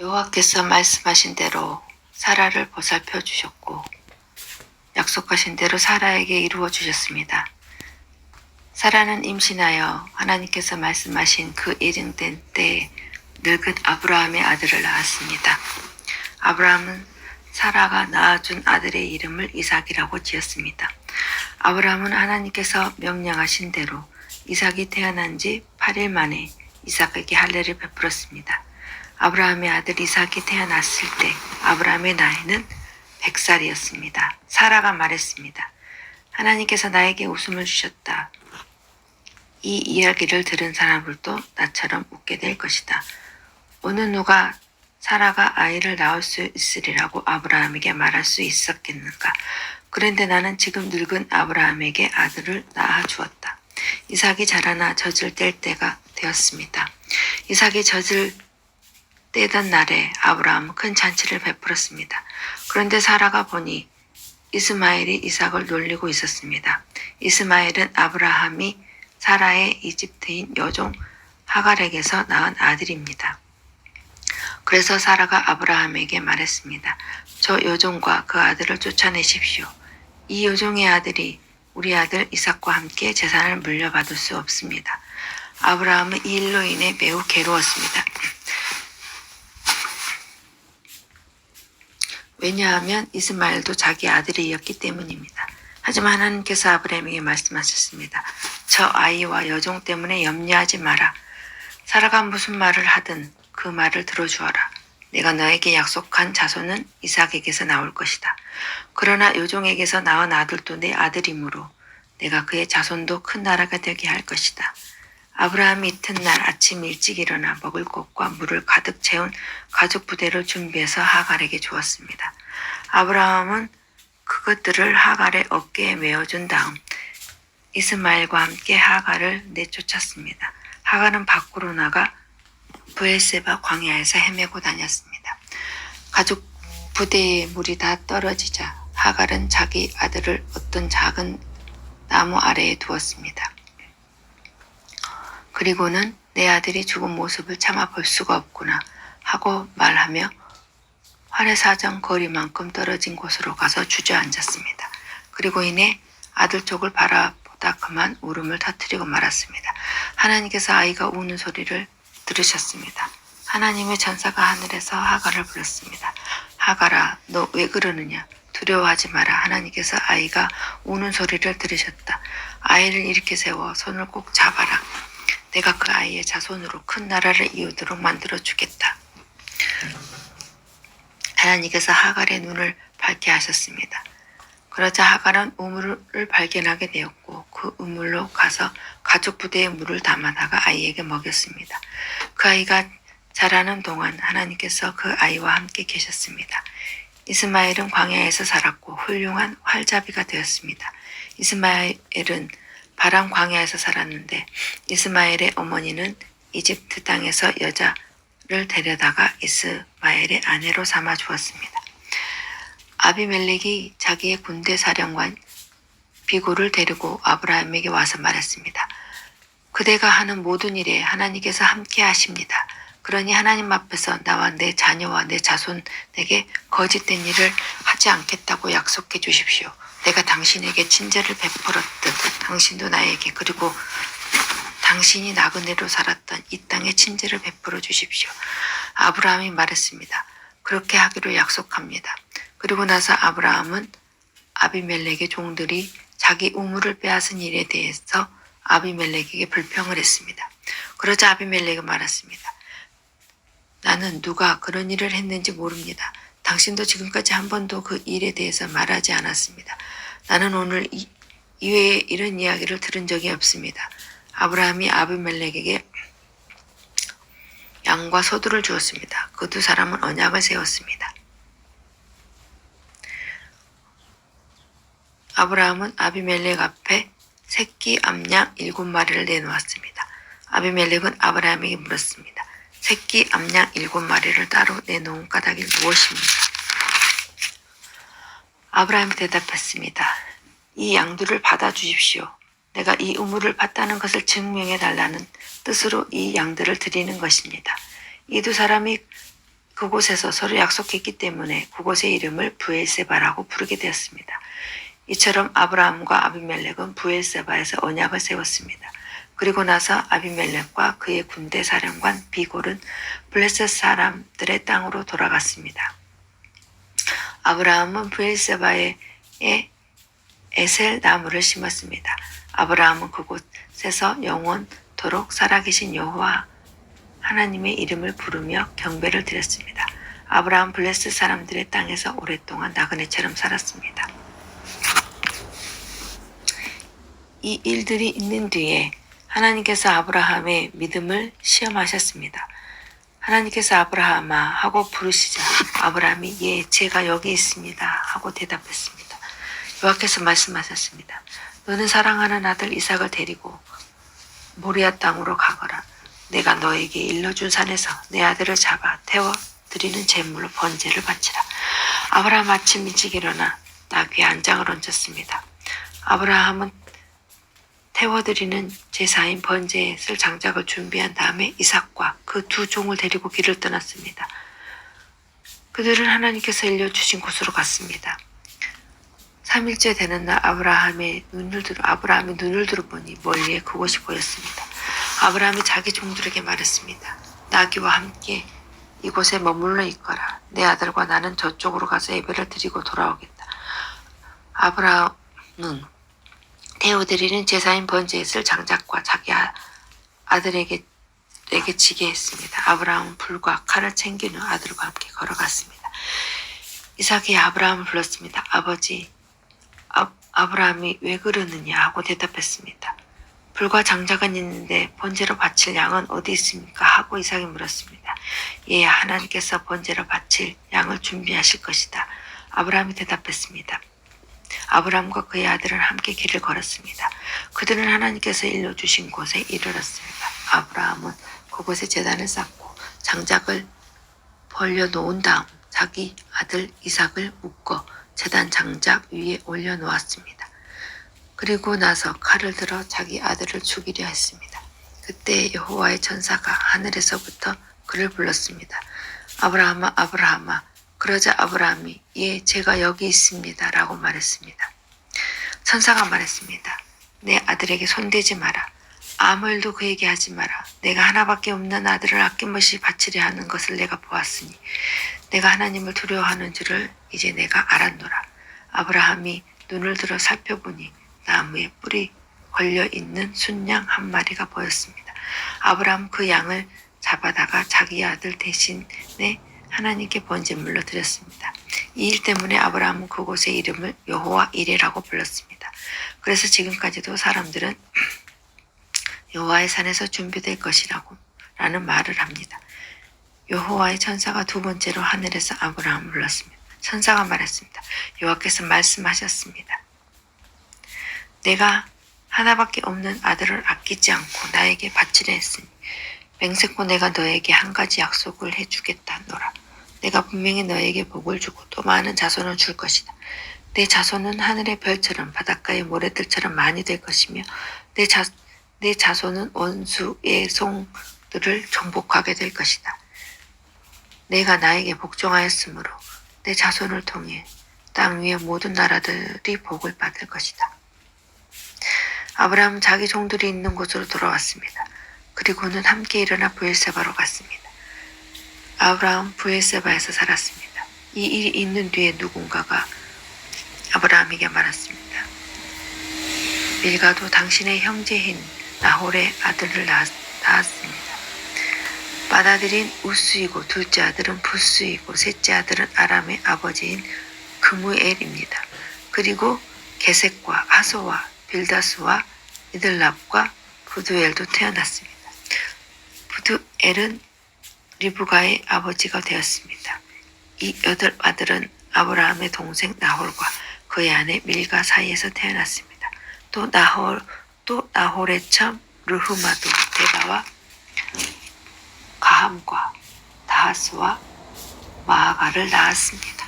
여호와께서 말씀하신 대로 사라를 보살펴 주셨고 약속하신 대로 사라에게 이루어 주셨습니다. 사라는 임신하여 하나님께서 말씀하신 그 예정된 때에 늙은 아브라함의 아들을 낳았습니다. 아브라함은 사라가 낳아준 아들의 이름을 이삭이라고 지었습니다. 아브라함은 하나님께서 명령하신 대로 이삭이 태어난 지 8일 만에 이삭에게 할례를 베풀었습니다. 아브라함의 아들 이삭이 태어났을 때 아브라함의 나이는 100살이었습니다. 사라가 말했습니다. 하나님께서 나에게 웃음을 주셨다. 이 이야기를 들은 사람들도 나처럼 웃게 될 것이다. 어느 누가 사라가 아이를 낳을 수 있으리라고 아브라함에게 말할 수 있었겠는가. 그런데 나는 지금 늙은 아브라함에게 아들을 낳아 주었다. 이삭이 자라나 젖을 뗄 때가 되었습니다. 이삭이 젖을 떼던 날에 아브라함은 큰 잔치를 베풀었습니다. 그런데 사라가 보니 이스마엘이 이삭을 놀리고 있었습니다. 이스마엘은 아브라함이 사라의 이집트인 여종 하갈에게서 낳은 아들입니다. 그래서 사라가 아브라함에게 말했습니다. 저 여종과 그 아들을 쫓아내십시오. 이 여종의 아들이 우리 아들 이삭과 함께 재산을 물려받을 수 없습니다. 아브라함은 이 일로 인해 매우 괴로웠습니다. 왜냐하면 이스마엘도 자기 아들이었기 때문입니다. 하지만 하나님께서 아브라함에게 말씀하셨습니다. 저 아이와 여종 때문에 염려하지 마라. 사라가 무슨 말을 하든 그 말을 들어주어라. 내가 너에게 약속한 자손은 이삭에게서 나올 것이다. 그러나 여종에게서 낳은 아들도 내 아들이므로 내가 그의 자손도 큰 나라가 되게 할 것이다. 아브라함이 이튿날 아침 일찍 일어나 먹을 것과 물을 가득 채운 가죽 부대를 준비해서 하갈에게 주었습니다. 아브라함은 그것들을 하갈의 어깨에 메어준 다음 이스마엘과 함께 하갈을 내쫓았습니다. 하갈은 밖으로 나가 브엘세바 광야에서 헤매고 다녔습니다. 가죽 부대에 물이 다 떨어지자 하갈은 자기 아들을 어떤 작은 나무 아래에 두었습니다. 그리고는 내 아들이 죽은 모습을 차마 볼 수가 없구나 하고 말하며 활의 거리만큼 떨어진 곳으로 가서 주저앉았습니다. 그리고 이내 아들 쪽을 바라보다 그만 울음을 터뜨리고 말았습니다. 하나님께서 아이가 우는 소리를 들으셨습니다. 하나님의 천사가 하늘에서 하갈을 불렀습니다. 하갈아, 너 왜 그러느냐? 두려워하지 마라. 하나님께서 아이가 우는 소리를 들으셨다. 아이를 일으켜 세워 손을 꼭 잡아라. 내가 그 아이의 자손으로 큰 나라를 이루도록 만들어 주겠다. 하나님께서 하갈의 눈을 밝게 하셨습니다. 그러자 하갈은 우물을 발견하게 되었고 그 우물로 가서 가죽 부대에 물을 담아다가 아이에게 먹였습니다. 그 아이가 자라는 동안 하나님께서 그 아이와 함께 계셨습니다. 이스마엘은 광야에서 살았고 훌륭한 활잡이가 되었습니다. 이스마엘은 바람 광야에서 살았는데 이스마엘의 어머니는 이집트 땅에서 여자를 데려다가 이스마엘의 아내로 삼아 주었습니다. 아비멜렉이 자기의 군대 사령관 비골을 데리고 아브라함에게 와서 말했습니다. 그대가 하는 모든 일에 하나님께서 함께 하십니다. 그러니 하나님 앞에서 나와 내 자녀와 내 자손에게 거짓된 일을 하지 않겠다고 약속해 주십시오. 내가 당신에게 친절을 베풀었듯 당신도 나에게 그리고 당신이 나그네로 살았던 이 땅에 친절을 베풀어 주십시오. 아브라함이 말했습니다. 그렇게 하기로 약속합니다. 그리고 나서 아브라함은 아비멜렉의 종들이 자기 우물을 빼앗은 일에 대해서 아비멜렉에게 불평을 했습니다. 그러자 아비멜렉이 말했습니다. 나는 누가 그런 일을 했는지 모릅니다. 당신도 지금까지 한 번도 그 일에 대해서 말하지 않았습니다. 나는 오늘 이외에 이런 이야기를 들은 적이 없습니다. 아브라함이 아비멜렉에게 양과 소들을 주었습니다. 그 두 사람은 언약을 세웠습니다. 아브라함은 아비멜렉 앞에 새끼 암양 7마리를 내놓았습니다. 아비멜렉은 아브라함에게 물었습니다. 새끼 암양 7마리를 따로 내놓은 까닭이 무엇입니까? 아브라함이 대답했습니다. 이 양들을 받아주십시오. 내가 이 우물을 봤다는 것을 증명해 달라는 뜻으로 이 양들을 드리는 것입니다. 이 두 사람이 그곳에서 서로 약속했기 때문에 그곳의 이름을 브엘세바라고 부르게 되었습니다. 이처럼 아브라함과 아비멜렉은 브엘세바에서 언약을 세웠습니다. 그리고 나서 아비멜렉과 그의 군대 사령관 비골은 블레셋 사람들의 땅으로 돌아갔습니다. 아브라함은 브엘세바에 에셀 나무를 심었습니다. 아브라함은 그곳에서 영원토록 살아계신 여호와 하나님의 이름을 부르며 경배를 드렸습니다. 아브라함 블레셋 사람들의 땅에서 오랫동안 나그네처럼 살았습니다. 이 일들이 있는 뒤에 하나님께서 아브라함의 믿음을 시험하셨습니다. 하나님께서 아브라함아 하고 부르시자 아브라함이 예 제가 여기 있습니다 하고 대답했습니다. 여호와께서 말씀하셨습니다. 너는 사랑하는 아들 이삭을 데리고 모리아 땅으로 가거라. 내가 너에게 일러준 산에서 내 아들을 잡아 태워 드리는 제물로 번제를 바치라. 아브라함 아침 일찍 일어나 나귀에 안장을 얹었습니다. 아브라함은 태워드리는 제사인 번제에 쓸 장작을 준비한 다음에 이삭과 그 두 종을 데리고 길을 떠났습니다. 그들은 하나님께서 일려주신 곳으로 갔습니다. 3일째 되는 날 아브라함이 눈을 들어보니 멀리에 그곳이 보였습니다. 아브라함이 자기 종들에게 말했습니다. 나귀와 함께 이곳에 머물러 있거라. 내 아들과 나는 저쪽으로 가서 예배를 드리고 돌아오겠다. 아브라함은 태워드리는 제사인 번제에 쓸 장작과 자기 아들에게 지게 했습니다. 아브라함은 불과 칼을 챙긴 후 아들과 함께 걸어갔습니다. 이삭이 아브라함을 불렀습니다. 아버지, 아브라함이 왜 그러느냐 하고 대답했습니다. 불과 장작은 있는데 번제로 바칠 양은 어디 있습니까? 하고 이삭이 물었습니다. 예, 하나님께서 번제로 바칠 양을 준비하실 것이다. 아브라함이 대답했습니다. 아브라함과 그의 아들은 함께 길을 걸었습니다. 그들은 하나님께서 일러주신 곳에 이르렀습니다. 아브라함은 그곳에 제단을 쌓고 장작을 벌려놓은 다음 자기 아들 이삭을 묶어 제단 장작 위에 올려놓았습니다. 그리고 나서 칼을 들어 자기 아들을 죽이려 했습니다. 그때 여호와의 천사가 하늘에서부터 그를 불렀습니다. 아브라함아, 아브라함아. 그러자 아브라함이 예, 제가 여기 있습니다 라고 말했습니다. 천사가 말했습니다. 내 아들에게 손대지 마라. 아무 일도 그에게 하지 마라. 내가 하나밖에 없는 아들을 아낌없이 바치려 하는 것을 내가 보았으니 내가 하나님을 두려워하는 줄을 이제 내가 알았노라. 아브라함이 눈을 들어 살펴보니 나무에 뿔이 걸려있는 순양 한 마리가 보였습니다. 아브라함 그 양을 잡아다가 자기 아들 대신에 하나님께 번제물로 드렸습니다. 이 일 때문에 아브라함은 그곳의 이름을 여호와 이레라고 불렀습니다. 그래서 지금까지도 사람들은 여호와의 산에서 준비될 것이라고 라는 말을 합니다. 여호와의 천사가 두 번째로 하늘에서 아브라함을 불렀습니다. 천사가 말했습니다. 여호와께서 말씀하셨습니다. 내가 하나밖에 없는 아들을 아끼지 않고 나에게 바치려 했으니 맹세코 내가 너에게 한 가지 약속을 해주겠다 노라. 내가 분명히 너에게 복을 주고 또 많은 자손을 줄 것이다. 내 자손은 하늘의 별처럼 바닷가의 모래들처럼 많이 될 것이며 내 자손은 원수의 송들을 정복하게 될 것이다. 내가 나에게 복종하였으므로 내 자손을 통해 땅 위의 모든 나라들이 복을 받을 것이다. 아브라함은 자기 종들이 있는 곳으로 돌아왔습니다. 그리고는 함께 일어나 브엘세바로 갔습니다. 아브라함 브엘세바에서 살았습니다. 이 일이 있는 뒤에 누군가가 아브라함에게 말했습니다. 밀가도 당신의 형제인 나홀의 아들을 낳았습니다. 맏아들인 우스이고 둘째 아들은 부스이고 셋째 아들은 아람의 아버지인 그무엘입니다. 그리고 게셋과 아소와 빌다스와 이들랍과 부두엘도 태어났습니다. 부두엘은 리브가의 아버지가 되었습니다. 이 8아들은 아브라함의 동생 나홀과 그의 아내 밀가 사이에서 태어났습니다. 또 나홀의 첨 르흐마도 데바와 가함과 다하스와 마아가를 낳았습니다.